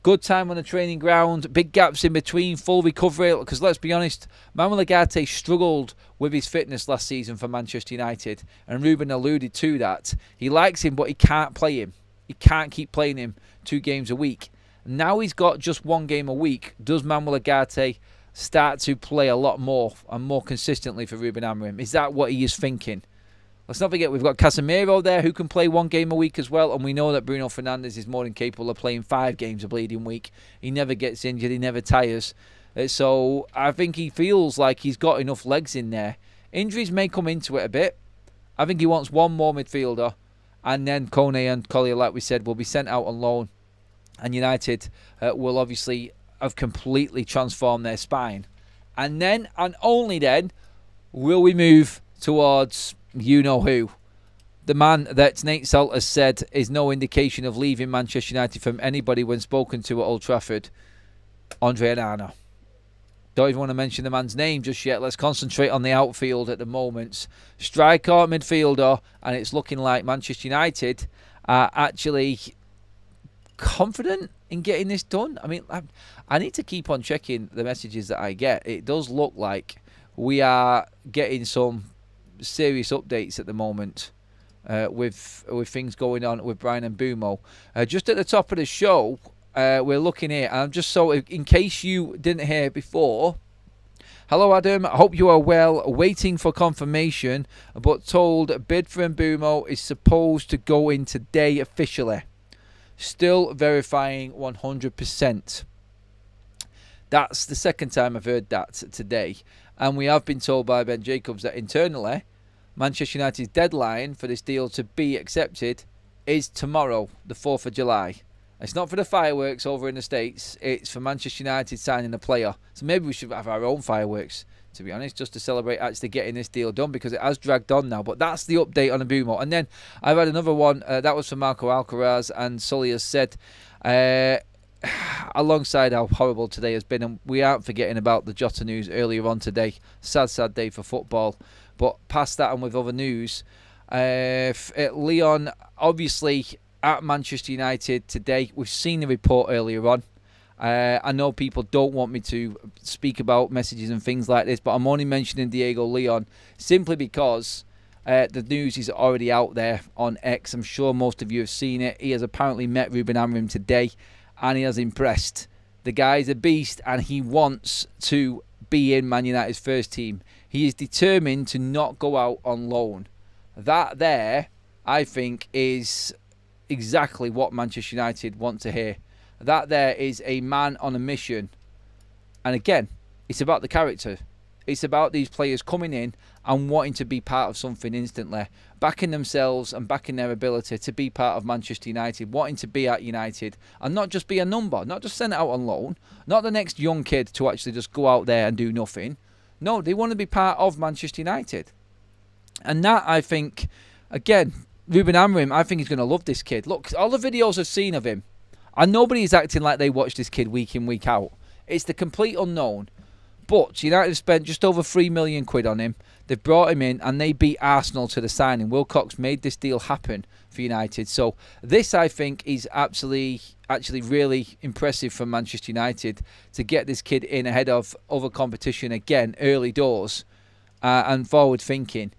Good time on the training ground, big gaps in between, full recovery. Because let's be honest, Manuel Ugarte struggled with his fitness last season for Manchester United. And Ruben alluded to that. He likes him, but he can't play him. He can't keep playing him 2 games a week. Now he's got just 1 game a week. Does Manuel Ugarte start to play a lot more and more consistently for Ruben Amorim? Is that what he is thinking? Let's not forget we've got Casemiro there who can play 1 game a week as well, and we know that Bruno Fernandes is more than capable of playing 5 games a bleeding week. He never gets injured, he never tires. So I think he feels like he's got enough legs in there. Injuries may come into it a bit. I think he wants 1 more midfielder, and then Kone and Collier, like we said, will be sent out on loan, and United will obviously have completely transformed their spine. And then, and only then, will we move towards you-know-who. The man that Nate Salt has said is no indication of leaving Manchester United from anybody when spoken to at Old Trafford, Andre Onana. Don't even want to mention the man's name just yet. Let's concentrate on the outfield at the moment. Striker, midfielder, and it's looking like Manchester United are actually confident in getting this done. I mean, I need to keep on checking the messages that I get. It does look like we are getting some serious updates at the moment with things going on with BRYAN and Mbeumo. Just at the top of the show, we're looking here, and I'm just so in case you didn't hear before. Hello Adam, I hope you are well. Waiting for confirmation, but told bid for Mbeumo is supposed to go in today officially. Still verifying 100%. That's the second time I've heard that today. And we have been told by Ben Jacobs that internally, Manchester United's deadline for this deal to be accepted is tomorrow, the 4th of July. It's not for the fireworks over in the States. It's for Manchester United signing a player. So maybe we should have our own fireworks, to be honest, just to celebrate actually getting this deal done, because it has dragged on now. But that's the update on Mbeumo. And then I've had another one. That was from Marco Alcaraz, and Sully has said, alongside how horrible today has been, and we aren't forgetting about the Jotto news earlier on today. Sad day for football. But past that and with other news, Leon, obviously, at Manchester United today. We've seen the report earlier on. I know people don't want me to speak about messages and things like this, but I'm only mentioning Diego Leon simply because the news is already out there on X. I'm sure most of you have seen it. He has apparently met Ruben Amorim today, and he has impressed. The guy's a beast, and he wants to be in Man United's first team. He is determined to not go out on loan. That there, I think, is exactly what Manchester United want to hear. That there is a man on a mission. And again, it's about the character. It's about these players coming in and wanting to be part of something instantly, backing themselves and backing their ability to be part of Manchester United, wanting to be at United and not just be a number, not just send it out on loan, not the next young kid to actually just go out there and do nothing. No, they want to be part of Manchester United. And that, I think, again, Ruben Amorim, I think he's going to love this kid. Look, all the videos I've seen of him, and nobody's acting like they watch this kid week in, week out. It's the complete unknown. But United have spent just over £3 million on him. They've brought him in, and they beat Arsenal to the signing. Wilcox made this deal happen for United. So this, I think, is actually really impressive for Manchester United to get this kid in ahead of other competition again, early doors, and forward thinking.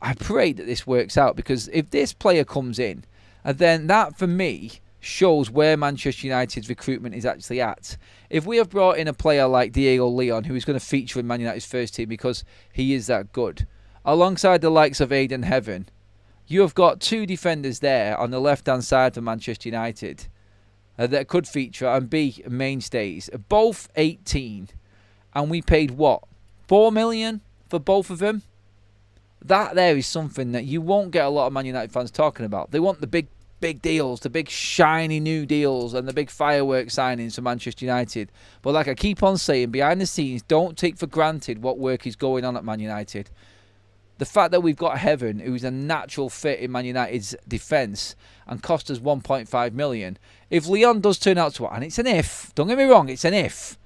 I pray that this works out, because if this player comes in, then that for me shows where Manchester United's recruitment is actually at. If we have brought in a player like Diego Leon, who is going to feature in Man United's first team because he is that good, alongside the likes of Aidan Heaven, you have got two defenders there on the left-hand side for Manchester United that could feature and be mainstays. Both 18, and we paid what, $4 million for both of them? That there is something that you won't get a lot of Man United fans talking about. They want the big deals, the big shiny new deals, and the big fireworks signings for Manchester United. But like I keep on saying, behind the scenes, don't take for granted what work is going on at Man United. The fact that we've got Heaven, who's a natural fit in Man United's defence, and cost us $1.5 million. If Leon does turn out to it, and it's an if, don't get me wrong, it's an if.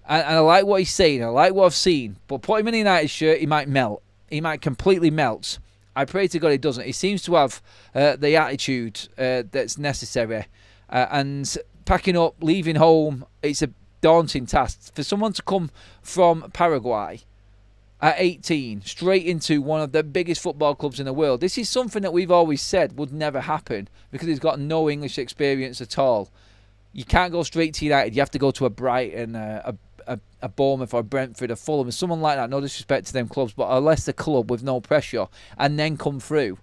And I like what he's saying, I like what I've seen, but put him in a United shirt, he might melt. He might completely melt. I pray to God he doesn't. He seems to have the attitude that's necessary. And packing up, leaving home, it's a daunting task. For someone to come from Paraguay at 18, straight into one of the biggest football clubs in the world, this is something that we've always said would never happen, because he's got no English experience at all. You can't go straight to United. You have to go to a Brighton, a Bournemouth or a Brentford or Fulham, someone like that. No disrespect to them clubs, but a lesser club with no pressure, and then come through.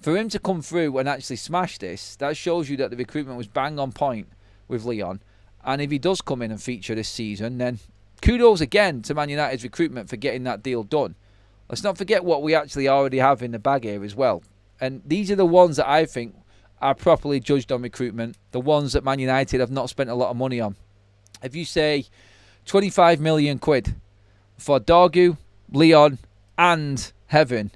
For him to come through and actually smash this, that shows you that the recruitment was bang on point with Leon. And if he does come in and feature this season, then kudos again to Man United's recruitment for getting that deal done. Let's not forget what we actually already have in the bag here as well. And these are the ones that I think are properly judged on recruitment, the ones that Man United have not spent a lot of money on. If you say £25 million for Dorgu, Leon and Heaven,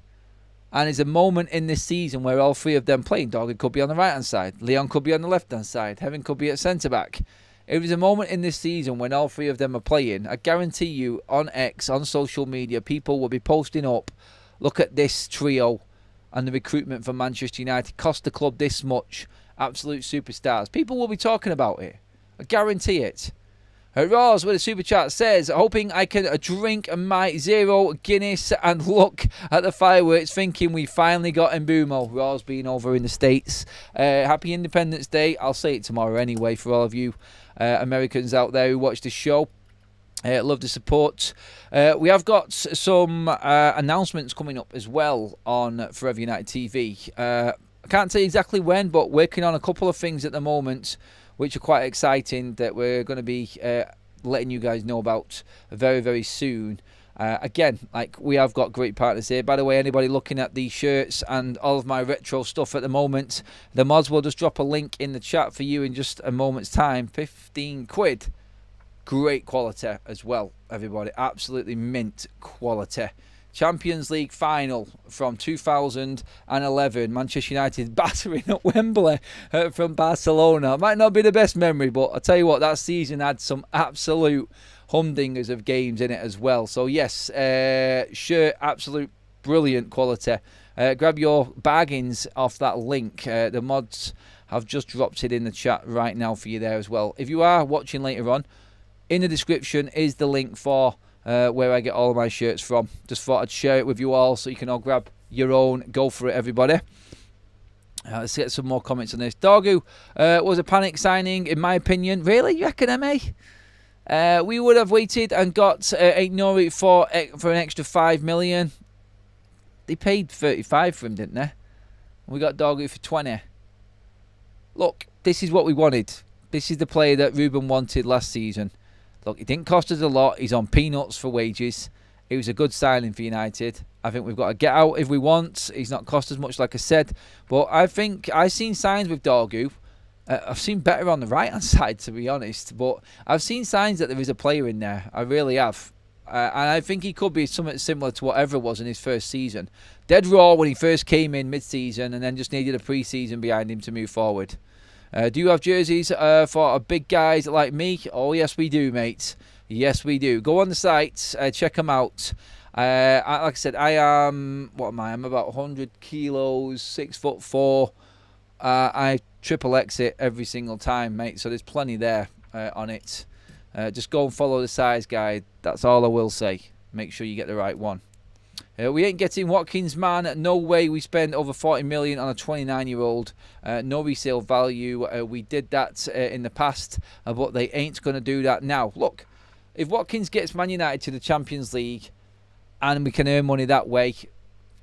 and there's a moment in this season where all three of them playing. Dorgu could be on the right hand side, Leon could be on the left hand side, Heaven could be at centre back. If there's a moment in this season when all three of them are playing, I guarantee you on X, on social media, people will be posting up, look at this trio and the recruitment for Manchester United cost the club this much, absolute superstars. People will be talking about it, I guarantee it. Ross with a super chat says, hoping I can drink my 0 Guinness and look at the fireworks thinking we finally got Mbeumo. Ross being over in the States. Happy Independence Day. I'll say it tomorrow anyway for all of you Americans out there who watch the show. Love the support. We have got some announcements coming up as well on Forever United TV. I can't tell you exactly when, but working on a couple of things at the moment which are quite exciting that we're going to be letting you guys know about very, very soon. Again, like, we have got great partners here. By the way, anybody looking at these shirts and all of my retro stuff at the moment, the mods will just drop a link in the chat for you in just a moment's time. 15 quid. Great quality as well, everybody. Absolutely mint quality. Champions League final from 2011. Manchester United battering at Wembley from Barcelona. Might not be the best memory, but I'll tell you what, that season had some absolute humdingers of games in it as well. So yes, shirt, absolute brilliant quality. Grab your bargains off that link. The mods have just dropped it in the chat right now for you there as well. If you are watching later on, in the description is the link for where I get all of my shirts from. Just thought I'd share it with you all so you can all grab your own. Go for it, everybody. Let's get some more comments on this. Dorgu was a panic signing, in my opinion. Really? You reckon, MA? We would have waited and got Nori for an extra 5 million. They paid 35 for him, didn't they? We got Dorgu for 20. Look, this is what we wanted. This is the player that Ruben wanted last season. Look, it didn't cost us a lot. He's on peanuts for wages. It was a good signing for United. I think we've got to get out if we want. He's not cost as much, like I said. But I think I've seen signs with Dorgu. I've seen better on the right-hand side, to be honest. But I've seen signs that there is a player in there. I really have. And I think he could be something similar to whatever was in his first season. Dead raw when he first came in mid-season and then just needed a pre-season behind him to move forward. Do you have jerseys for big guys like me? Oh, yes, we do, mate. Yes, we do. Go on the site. Check them out. Like I said, I am... What am I? I'm about 100 kilos, 6'4". I triple X it every single time, mate. So there's plenty there on it. Just go and follow the size guide. That's all I will say. Make sure you get the right one. We ain't getting Watkins, man. No way. We spend over 40 million on a 29-year-old. No resale value. We did that in the past, but they ain't going to do that now. Look, if Watkins gets Man United to the Champions League and we can earn money that way,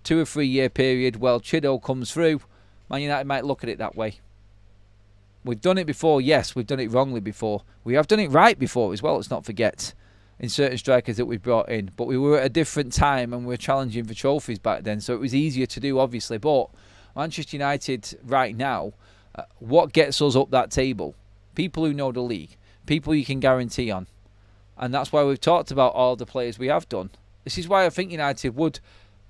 2 or 3 year period, well, Chido comes through, Man United might look at it that way. We've done it before, yes. We've done it wrongly before. We have done it right before as well, let's not forget, in certain strikers that we've brought in. But we were at a different time and we were challenging for trophies back then, so it was easier to do, obviously. But Manchester United right now, what gets us up that table? People who know the league. People you can guarantee on. And that's why we've talked about all the players we have done. This is why I think United would...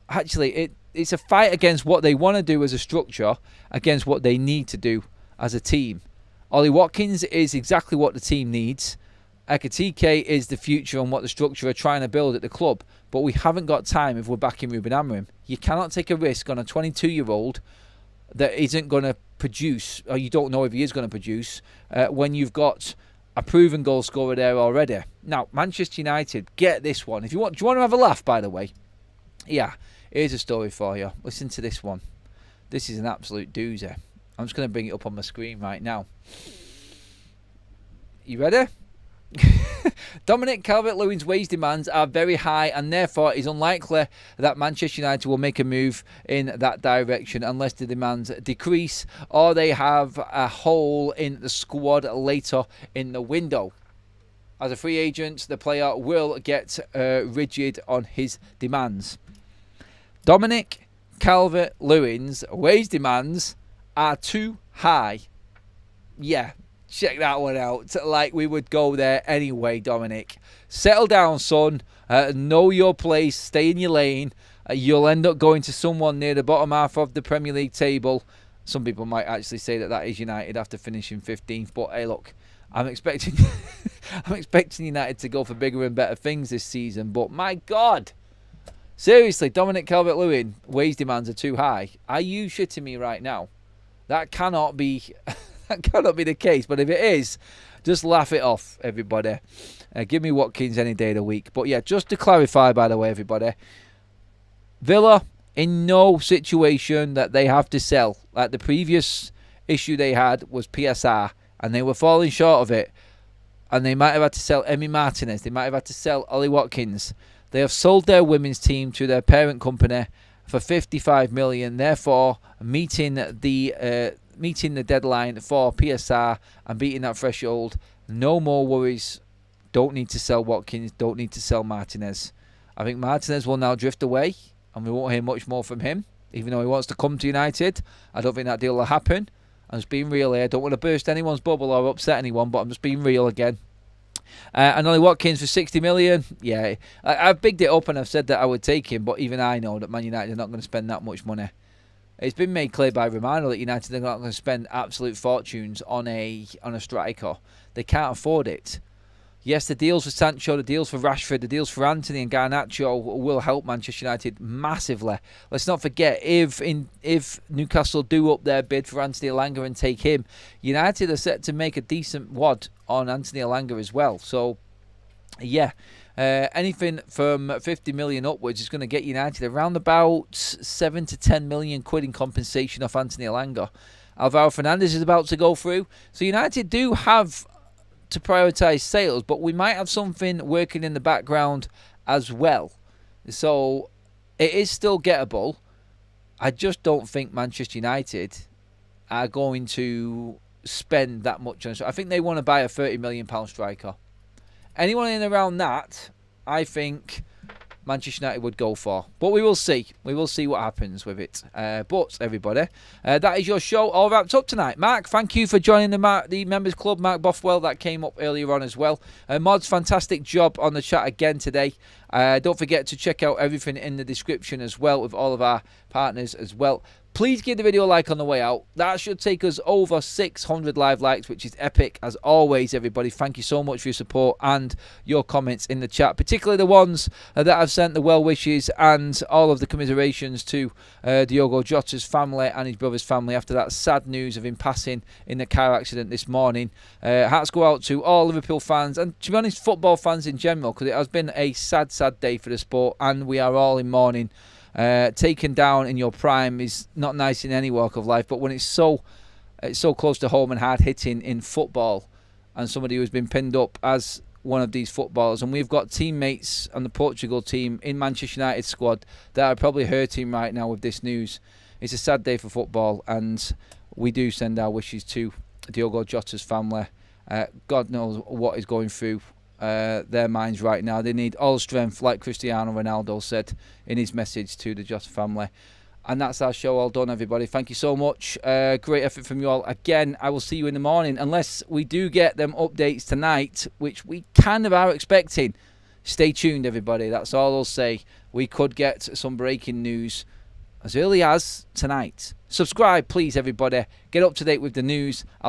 Actually, it's a fight against what they want to do as a structure, against what they need to do as a team. Ollie Watkins is exactly what the team needs. Ekatike is the future and what the structure are trying to build at the club. But we haven't got time if we're backing Ruben Amorim. You cannot take a risk on a 22-year-old that isn't going to produce, or you don't know if he is going to produce, when you've got a proven goal scorer there already. Now, Manchester United, get this one. If you want, do you want to have a laugh, by the way? Yeah, here's a story for you. Listen to this one. This is an absolute doozy. I'm just going to bring it up on my screen right now. You ready? Dominic Calvert-Lewin's wage demands are very high, and therefore it's unlikely that Manchester United will make a move in that direction unless the demands decrease or they have a hole in the squad later in the window. As a free agent, the player will get rigid on his demands. Dominic Calvert-Lewin's wage demands are too high. Yeah. Check that one out. Like, we would go there anyway, Dominic. Settle down, son. Know your place. Stay in your lane. You'll end up going to someone near the bottom half of the Premier League table. Some people might actually say that is United after finishing 15th. But hey, look, I'm expecting United to go for bigger and better things this season. But my God, seriously, Dominic Calvert-Lewin, wage demands are too high. Are you shitting me right now? That cannot be. That cannot be the case, but if it is, Just laugh it off, everybody. Give me Watkins any day of the week. But yeah, just to clarify, by the way, everybody, Villa in no situation that they have to sell. Like the previous issue they had was PSR, and they were falling short of it. And they might have had to sell Emi Martinez. They might have had to sell Ollie Watkins. They have sold their women's team to their parent company for 55 million. Therefore, meeting the deadline for PSR and beating that threshold. No more worries. Don't need to sell Watkins. Don't need to sell Martinez. I think Martinez will now drift away, and we won't hear much more from him, even though he wants to come to United. I don't think that deal will happen. I'm just being real here. I don't want to burst anyone's bubble or upset anyone, but I'm just being real again. And Ollie Watkins for 60 million. Yeah, I've bigged it up and I've said that I would take him, but even I know that Man United are not going to spend that much money. It's been made clear by Romano that United are not going to spend absolute fortunes on a striker. They can't afford it. Yes, the deals for Sancho, the deals for Rashford, the deals for Anthony and Garnacho will help Manchester United massively. Let's not forget, if Newcastle do up their bid for Anthony Elanga and take him, United are set to make a decent wad on Anthony Elanga as well. So, yeah, anything from 50 million upwards is going to get United around about 7 to 10 million quid in compensation off Anthony Elanga. Alvaro Fernandez is about to go through. So United do have to prioritise sales, but we might have something working in the background as well. So it is still gettable. I just don't think Manchester United are going to spend that much on it. I think they want to buy a £30 million striker. Anyone in around that, I think Manchester United would go for. But we will see. We will see what happens with it. But, everybody, that is your show all wrapped up tonight. Mark, thank you for joining the Members Club. Mark Bothwell, that came up earlier on as well. Mods, fantastic job on the chat again today. Don't forget to check out everything in the description as well with all of our partners as well. Please give the video a like on the way out. That should take us over 600 live likes, which is epic. As always, everybody, thank you so much for your support and your comments in the chat, particularly the ones that have sent the well wishes and all of the commiserations to Diogo Jota's family and his brother's family after that sad news of him passing in the car accident this morning. Hearts go out to all Liverpool fans and, to be honest, football fans in general, because it has been a sad, sad day for the sport, and we are all in mourning. Taken down in your prime is not nice in any walk of life, but when it's so close to home and hard hitting in football, and somebody who's been pinned up as one of these footballers, and we've got teammates on the Portugal team in Manchester United squad that are probably hurting right now with this news. It's a sad day for football, and we do send our wishes to Diogo Jota's family. God knows what is going through their minds right now. They need all strength, like Cristiano Ronaldo said in his message to the Jotto family. And that's our show all done, everybody. Thank you so much. Great effort from you all. Again, I will see you in the morning, unless we do get them updates tonight, which we kind of are expecting. Stay tuned, everybody. That's all I'll say. We could get some breaking news as early as tonight. Subscribe, please, everybody. Get up to date with the news.